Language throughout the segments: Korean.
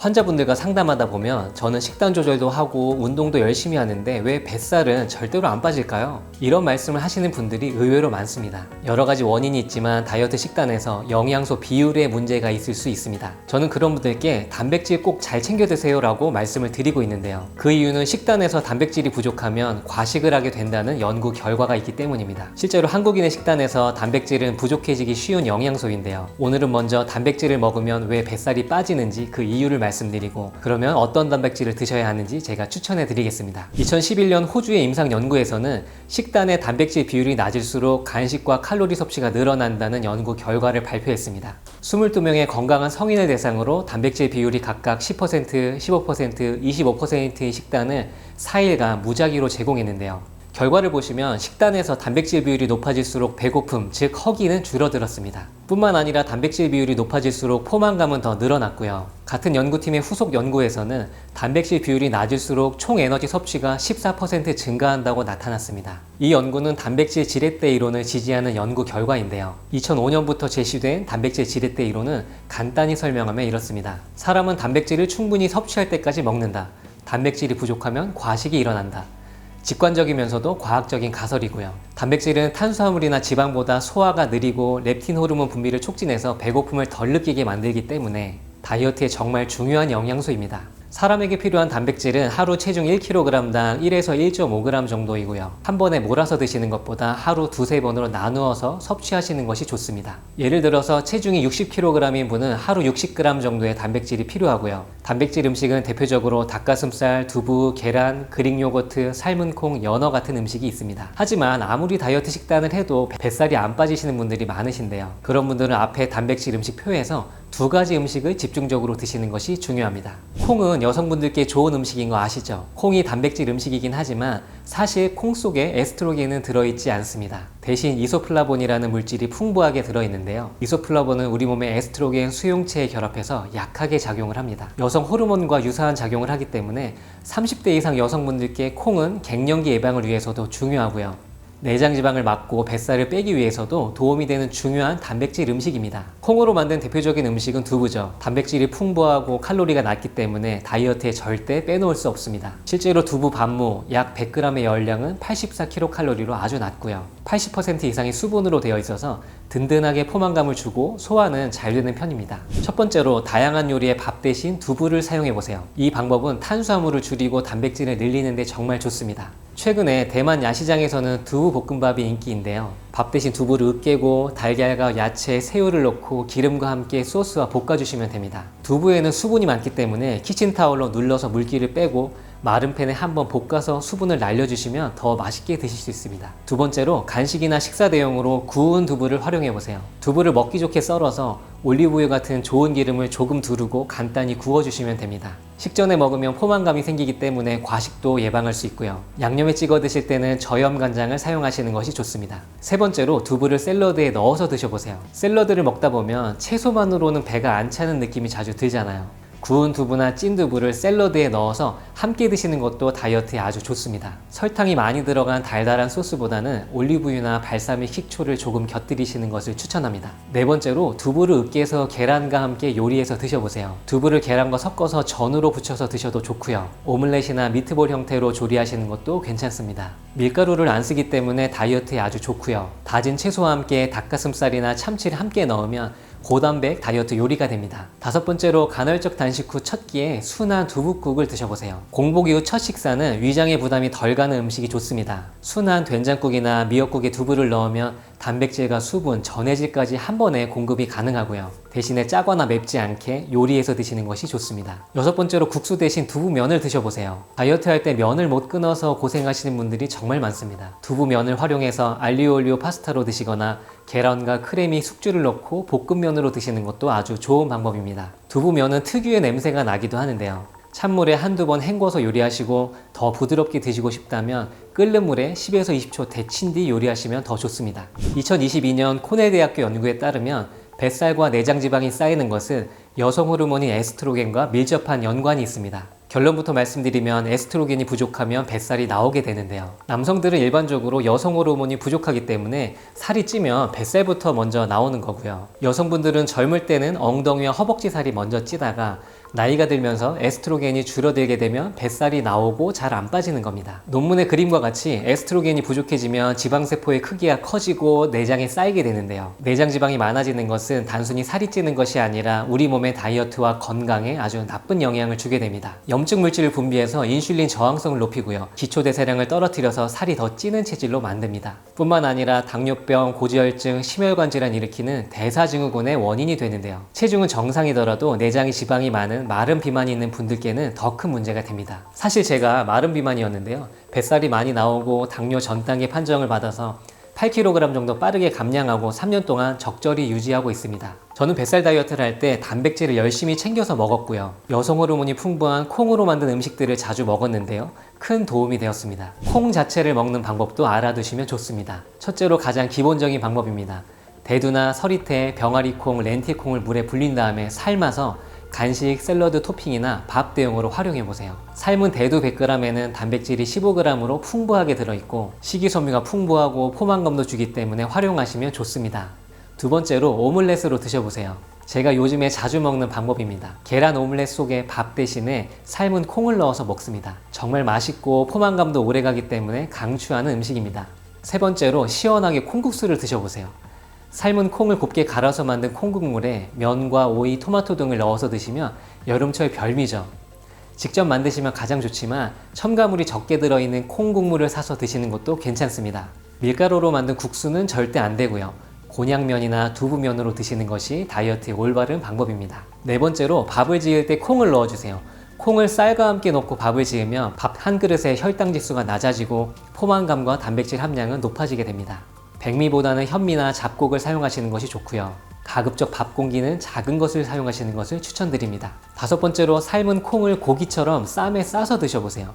환자분들과 상담하다 보면 저는 식단 조절도 하고 운동도 열심히 하는데 왜 뱃살은 절대로 안 빠질까요? 이런 말씀을 하시는 분들이 의외로 많습니다. 여러 가지 원인이 있지만 다이어트 식단에서 영양소 비율에 문제가 있을 수 있습니다. 저는 그런 분들께 단백질 꼭 잘 챙겨 드세요 라고 말씀을 드리고 있는데요. 그 이유는 식단에서 단백질이 부족하면 과식을 하게 된다는 연구 결과가 있기 때문입니다. 실제로 한국인의 식단에서 단백질은 부족해지기 쉬운 영양소인데요. 오늘은 먼저 단백질을 먹으면 왜 뱃살이 빠지는지 그 이유를 말씀드리고, 그러면 어떤 단백질을 드셔야 하는지 제가 추천해 드리겠습니다. 2011년 호주의 임상 연구에서는 식단의 단백질 비율이 낮을수록 간식과 칼로리 섭취가 늘어난다는 연구 결과를 발표했습니다. 22명의 건강한 성인을 대상으로 단백질 비율이 각각 10%, 15%, 25%의 식단을 4일간 무작위로 제공했는데요. 결과를 보시면 식단에서 단백질 비율이 높아질수록 배고픔, 즉 허기는 줄어들었습니다. 뿐만 아니라 단백질 비율이 높아질수록 포만감은 더 늘어났고요. 같은 연구팀의 후속 연구에서는 단백질 비율이 낮을수록 총 에너지 섭취가 14% 증가한다고 나타났습니다. 이 연구는 단백질 지렛대 이론을 지지하는 연구 결과인데요. 2005년부터 제시된 단백질 지렛대 이론은 간단히 설명하면 이렇습니다. 사람은 단백질을 충분히 섭취할 때까지 먹는다. 단백질이 부족하면 과식이 일어난다. 직관적이면서도 과학적인 가설이고요. 단백질은 탄수화물이나 지방보다 소화가 느리고 렙틴 호르몬 분비를 촉진해서 배고픔을 덜 느끼게 만들기 때문에 다이어트에 정말 중요한 영양소입니다. 사람에게 필요한 단백질은 하루 체중 1kg당 1에서 1.5g 정도이고요. 한 번에 몰아서 드시는 것보다 하루 두세 번으로 나누어서 섭취하시는 것이 좋습니다. 예를 들어서 체중이 60kg인 분은 하루 60g 정도의 단백질이 필요하고요. 단백질 음식은 대표적으로 닭가슴살, 두부, 계란, 그릭 요거트, 삶은 콩, 연어 같은 음식이 있습니다. 하지만 아무리 다이어트 식단을 해도 뱃살이 안 빠지시는 분들이 많으신데요. 그런 분들은 앞에 단백질 음식 표에서 두 가지 음식을 집중적으로 드시는 것이 중요합니다. 콩은 여성분들께 좋은 음식인 거 아시죠? 콩이 단백질 음식이긴 하지만 사실 콩 속에 에스트로겐은 들어있지 않습니다. 대신 이소플라본이라는 물질이 풍부하게 들어있는데요. 이소플라본은 우리 몸의 에스트로겐 수용체에 결합해서 약하게 작용을 합니다. 여성 호르몬과 유사한 작용을 하기 때문에 30대 이상 여성분들께 콩은 갱년기 예방을 위해서도 중요하고요. 내장 지방을 막고 뱃살을 빼기 위해서도 도움이 되는 중요한 단백질 음식입니다. 콩으로 만든 대표적인 음식은 두부죠. 단백질이 풍부하고 칼로리가 낮기 때문에 다이어트에 절대 빼놓을 수 없습니다. 실제로 두부 반무 약 100g의 열량은 84kcal로 아주 낮고요. 80% 이상이 수분으로 되어 있어서 든든하게 포만감을 주고 소화는 잘 되는 편입니다. 첫 번째로 다양한 요리에 밥 대신 두부를 사용해 보세요. 이 방법은 탄수화물을 줄이고 단백질을 늘리는 데 정말 좋습니다. 최근에 대만 야시장에서는 두부 볶음밥이 인기인데요. 밥 대신 두부를 으깨고 달걀과 야채, 새우를 넣고 기름과 함께 소스와 볶아주시면 됩니다. 두부에는 수분이 많기 때문에 키친타올로 눌러서 물기를 빼고 마른 팬에 한번 볶아서 수분을 날려주시면 더 맛있게 드실 수 있습니다. 두 번째로 간식이나 식사 대용으로 구운 두부를 활용해보세요. 두부를 먹기 좋게 썰어서 올리브유 같은 좋은 기름을 조금 두르고 간단히 구워주시면 됩니다. 식전에 먹으면 포만감이 생기기 때문에 과식도 예방할 수 있고요. 양념에 찍어 드실 때는 저염 간장을 사용하시는 것이 좋습니다. 세 번째로 두부를 샐러드에 넣어서 드셔보세요. 샐러드를 먹다 보면 채소만으로는 배가 안 차는 느낌이 자주 들잖아요. 구운 두부나 찐 두부를 샐러드에 넣어서 함께 드시는 것도 다이어트에 아주 좋습니다. 설탕이 많이 들어간 달달한 소스보다는 올리브유나 발사믹 식초를 조금 곁들이시는 것을 추천합니다. 네 번째로 두부를 으깨서 계란과 함께 요리해서 드셔보세요. 두부를 계란과 섞어서 전으로 부쳐서 드셔도 좋고요. 오믈렛이나 미트볼 형태로 조리하시는 것도 괜찮습니다. 밀가루를 안 쓰기 때문에 다이어트에 아주 좋고요. 다진 채소와 함께 닭가슴살이나 참치를 함께 넣으면 고단백 다이어트 요리가 됩니다. 다섯 번째로 간헐적 단식 후 첫 끼에 순한 두부국을 드셔보세요. 공복 이후 첫 식사는 위장의 부담이 덜 가는 음식이 좋습니다. 순한 된장국이나 미역국에 두부를 넣으면 단백질과 수분, 전해질까지 한 번에 공급이 가능하고요. 대신에 짜거나 맵지 않게 요리해서 드시는 것이 좋습니다. 여섯 번째로 국수 대신 두부면을 드셔보세요. 다이어트 할 때 면을 못 끊어서 고생하시는 분들이 정말 많습니다. 두부면을 활용해서 알리오올리오 파스타로 드시거나 계란과 크래미, 숙주를 넣고 볶음면으로 드시는 것도 아주 좋은 방법입니다. 두부면은 특유의 냄새가 나기도 하는데요. 찬물에 한두 번 헹궈서 요리하시고 더 부드럽게 드시고 싶다면 끓는 물에 10에서 20초 데친 뒤 요리하시면 더 좋습니다. 2022년 코넬 대학교 연구에 따르면 뱃살과 내장 지방이 쌓이는 것은 여성 호르몬인 에스트로겐과 밀접한 연관이 있습니다. 결론부터 말씀드리면 에스트로겐이 부족하면 뱃살이 나오게 되는데요. 남성들은 일반적으로 여성 호르몬이 부족하기 때문에 살이 찌면 뱃살부터 먼저 나오는 거고요. 여성분들은 젊을 때는 엉덩이와 허벅지 살이 먼저 찌다가 나이가 들면서 에스트로겐이 줄어들게 되면 뱃살이 나오고 잘 안 빠지는 겁니다. 논문의 그림과 같이 에스트로겐이 부족해지면 지방세포의 크기가 커지고 내장에 쌓이게 되는데요. 내장 지방이 많아지는 것은 단순히 살이 찌는 것이 아니라 우리 몸의 다이어트와 건강에 아주 나쁜 영향을 주게 됩니다. 염증 물질을 분비해서 인슐린 저항성을 높이고요. 기초대사량을 떨어뜨려서 살이 더 찌는 체질로 만듭니다. 뿐만 아니라 당뇨병, 고지혈증, 심혈관 질환 일으키는 대사증후군의 원인이 되는데요. 체중은 정상이더라도 내장에 지방이 많은 마른 비만이 있는 분들께는 더 큰 문제가 됩니다. 사실 제가 마른 비만이었는데요. 뱃살이 많이 나오고 당뇨 전 단계 판정을 받아서 8kg 정도 빠르게 감량하고 3년 동안 적절히 유지하고 있습니다. 저는 뱃살 다이어트를 할 때 단백질을 열심히 챙겨서 먹었고요. 여성 호르몬이 풍부한 콩으로 만든 음식들을 자주 먹었는데요. 큰 도움이 되었습니다. 콩 자체를 먹는 방법도 알아두시면 좋습니다. 첫째로 가장 기본적인 방법입니다. 대두나 서리태, 병아리콩, 렌틸콩을 물에 불린 다음에 삶아서 간식, 샐러드 토핑이나 밥 대용으로 활용해보세요. 삶은 대두 100g에는 단백질이 15g으로 풍부하게 들어있고 식이섬유가 풍부하고 포만감도 주기 때문에 활용하시면 좋습니다. 두 번째로 오믈렛으로 드셔보세요. 제가 요즘에 자주 먹는 방법입니다. 계란 오믈렛 속에 밥 대신에 삶은 콩을 넣어서 먹습니다. 정말 맛있고 포만감도 오래가기 때문에 강추하는 음식입니다. 세 번째로 시원하게 콩국수를 드셔보세요. 삶은 콩을 곱게 갈아서 만든 콩국물에 면과 오이, 토마토 등을 넣어서 드시면 여름철 별미죠. 직접 만드시면 가장 좋지만 첨가물이 적게 들어있는 콩국물을 사서 드시는 것도 괜찮습니다. 밀가루로 만든 국수는 절대 안 되고요. 곤약면이나 두부면으로 드시는 것이 다이어트의 올바른 방법입니다. 네 번째로 밥을 지을 때 콩을 넣어주세요. 콩을 쌀과 함께 넣고 밥을 지으면 밥 한 그릇의 혈당 지수가 낮아지고 포만감과 단백질 함량은 높아지게 됩니다. 백미보다는 현미나 잡곡을 사용하시는 것이 좋고요. 가급적 밥 공기는 작은 것을 사용하시는 것을 추천드립니다. 다섯 번째로 삶은 콩을 고기처럼 쌈에 싸서 드셔보세요.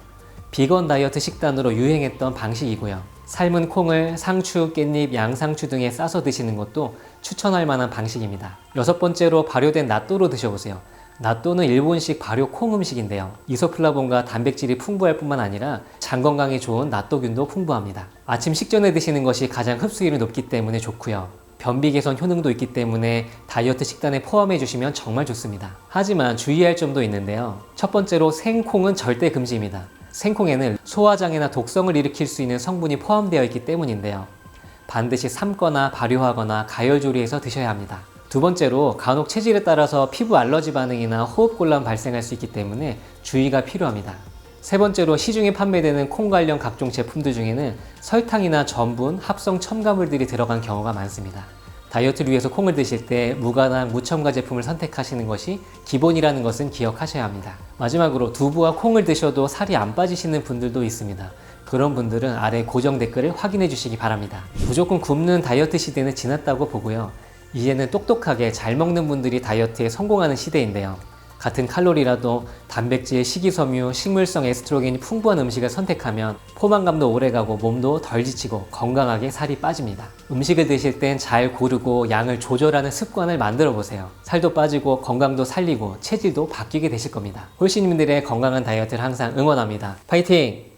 비건 다이어트 식단으로 유행했던 방식이고요. 삶은 콩을 상추, 깻잎, 양상추 등에 싸서 드시는 것도 추천할 만한 방식입니다. 여섯 번째로 발효된 나또로 드셔보세요. 나또는 일본식 발효 콩 음식인데요. 이소플라본과 단백질이 풍부할 뿐만 아니라 장 건강에 좋은 나또균도 풍부합니다. 아침 식전에 드시는 것이 가장 흡수율이 높기 때문에 좋고요. 변비 개선 효능도 있기 때문에 다이어트 식단에 포함해 주시면 정말 좋습니다. 하지만 주의할 점도 있는데요. 첫 번째로 생콩은 절대 금지입니다. 생콩에는 소화장애나 독성을 일으킬 수 있는 성분이 포함되어 있기 때문인데요. 반드시 삶거나 발효하거나 가열조리해서 드셔야 합니다. 두 번째로 간혹 체질에 따라서 피부 알러지 반응이나 호흡곤란 발생할 수 있기 때문에 주의가 필요합니다. 세 번째로 시중에 판매되는 콩 관련 각종 제품들 중에는 설탕이나 전분, 합성 첨가물들이 들어간 경우가 많습니다. 다이어트를 위해서 콩을 드실 때 무가당, 무첨가 제품을 선택하시는 것이 기본이라는 것은 기억하셔야 합니다. 마지막으로 두부와 콩을 드셔도 살이 안 빠지시는 분들도 있습니다. 그런 분들은 아래 고정 댓글을 확인해 주시기 바랍니다. 무조건 굶는 다이어트 시대는 지났다고 보고요. 이제는 똑똑하게 잘 먹는 분들이 다이어트에 성공하는 시대인데요. 같은 칼로리라도 단백질, 식이섬유, 식물성 에스트로겐이 풍부한 음식을 선택하면 포만감도 오래가고 몸도 덜 지치고 건강하게 살이 빠집니다. 음식을 드실 땐 잘 고르고 양을 조절하는 습관을 만들어 보세요. 살도 빠지고 건강도 살리고 체질도 바뀌게 되실 겁니다. 홀씨님들의 건강한 다이어트를 항상 응원합니다. 파이팅!